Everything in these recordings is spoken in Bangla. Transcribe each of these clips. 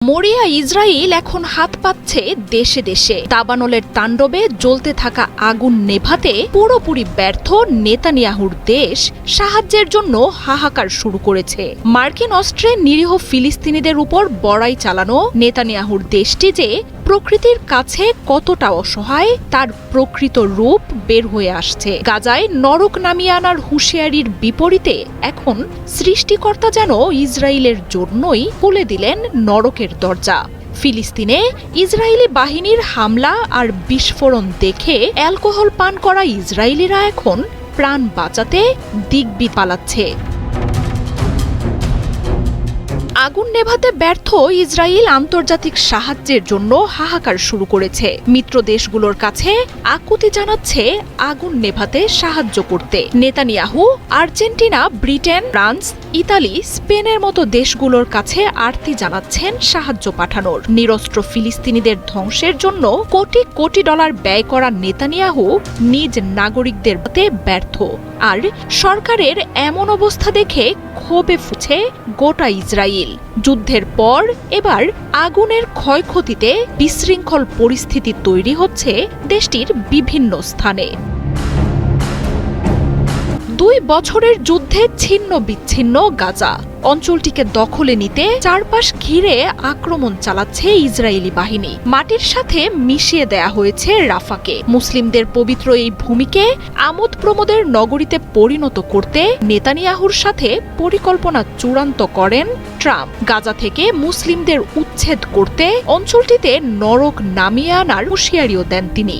মরিয়া ইসরায়েল এখন হাত পাচ্ছে দেশে দেশে। দাবানলের তাণ্ডবে জ্বলতে থাকা আগুন নেভাতে পুরোপুরি ব্যর্থ নেতানিয়াহুর দেশ সাহায্যের জন্য হাহাকার শুরু করেছে। মার্কিন অস্ত্রে নিরীহ ফিলিস্তিনিদের উপর বড়াই চালানো নেতানিয়াহুর দেশটি যে প্রকৃতির কাছে কতটা অসহায় তার প্রকৃত রূপ বের হয়ে আসছে। গাজায় নরক নামিয়ে আনার হুঁশিয়ারির বিপরীতে এখন সৃষ্টিকর্তা যেন ইসরায়েলের জন্যই খুলে দিলেন নরকের দরজা। ফিলিস্তিনে ইসরায়েলি বাহিনীর হামলা আর বিস্ফোরণ দেখে অ্যালকোহল পান করা ইসরায়েলিরা এখন প্রাণ বাঁচাতে দিকবিদিক পালাচ্ছে। আগুন নেভাতে ব্যর্থ ইসরায়েল আন্তর্জাতিক সাহায্যের জন্য হাহাকার শুরু করেছে। মিত্র দেশগুলোর কাছে আকুতি জানাচ্ছে আগুন নেভাতে সাহায্য করতে। Netanyahu Argentina, Britain, France, Italy, স্পেনের মতো দেশগুলোর কাছে আর্তি জানাচ্ছেন সাহায্য পাঠানোর। নিরস্ত্র ফিলিস্তিনিদের ধ্বংসের জন্য কোটি কোটি ডলার ব্যয় করা নেতানিয়াহু নিজ নাগরিকদের ব্যর্থ। আর সরকারের এমন অবস্থা দেখে ক্ষোভে ফুঁসছে গোটা ইসরায়েল। যুদ্ধের পর এবার আগুনের ক্ষয়ক্ষতিতে বিশৃঙ্খল পরিস্থিতি তৈরি হচ্ছে দেশটির বিভিন্ন স্থানে। 2 বছরের যুদ্ধে ছিন্ন বিচ্ছিন্ন গাজা অঞ্চলটিকে দখলে নিতে চারপাশ ঘিরে আক্রমণ চালাচ্ছে ইসরায়েলি বাহিনী। মাটির সাথে মিশিয়ে দেয়া হয়েছে রাফাকে। মুসলিমদের পবিত্র এই ভূমিকে আমোদ প্রমোদের নগরীতে পরিণত করতে নেতানিয়াহুর সাথে পরিকল্পনা চূড়ান্ত করেন ট্রাম্প। গাজা থেকে মুসলিমদের উচ্ছেদ করতে অঞ্চলটিতে নরক নামিয়ে আনার হুঁশিয়ারিও দেন তিনি।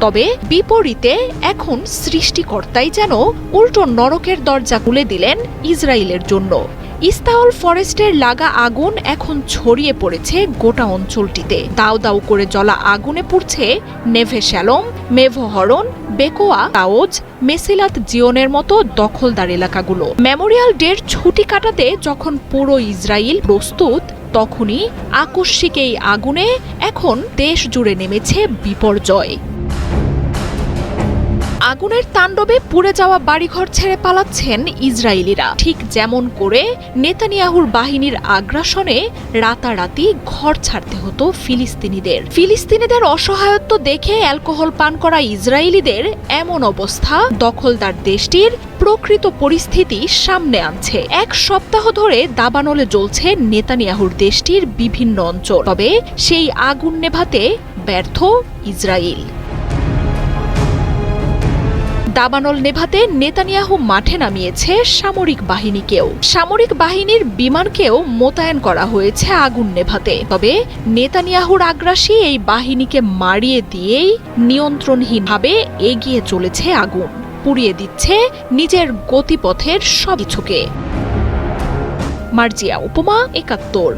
তবে বিপরীতে এখন সৃষ্টিকর্তাই যেন উল্টো নরকের দরজা খুলে দিলেন ইসরায়েলের জন্য। ইস্তাওল ফরেস্টের লাগা আগুন এখন ছড়িয়ে পড়েছে গোটা অঞ্চলটিতে। দাউ দাউ করে জ্বলা আগুনে পুড়ছে নেভে শ্যালোম, মেভহরন, বেকোয়া, তাওজ, মেসিলাত জিওনের মতো দখলদার এলাকাগুলো। মেমোরিয়াল ডের ছুটি কাটাতে যখন পুরো ইসরায়েল প্রস্তুত, তখনই আকস্মিক এই আগুনে এখন দেশ জুড়ে নেমেছে বিপর্যয়। আগুনের তাণ্ডবে পুড়ে যাওয়া বাড়িঘর ছেড়ে পালাচ্ছেন ইসরায়েলিরা, ঠিক যেমন করে নেতানিয়াহুর বাহিনীর আগ্রাসনে রাতারাতি ঘর ছাড়তে হতো ফিলিস্তিনিদের অসহায়ত্ব দেখে অ্যালকোহল পান করা ইসরায়েলিদের এমন অবস্থা দখলদার দেশটির প্রকৃত পরিস্থিতি সামনে আনছে। 1 সপ্তাহ ধরে দাবানলে জ্বলছে নেতানিয়াহুর দেশটির বিভিন্ন অঞ্চল। তবে সেই আগুন নেভাতে ব্যর্থ ইসরায়েল। দাবানল নেভাতে নেতানিয়াহু মাঠে নামিয়েছে সামরিক বাহিনীকেও। সামরিক বাহিনীর বিমানকেও মোতায়েন করা হয়েছে আগুন নেভাতে। তবে নেতানিয়াহুর আগ্রাসী এই বাহিনীকে মারিয়ে দিয়েই নিয়ন্ত্রণহীনভাবে এগিয়ে চলেছে আগুন, পুড়িয়ে দিচ্ছে নিজের গতিপথের সবকিছুকে। মার্জিয়া উপমা, 71।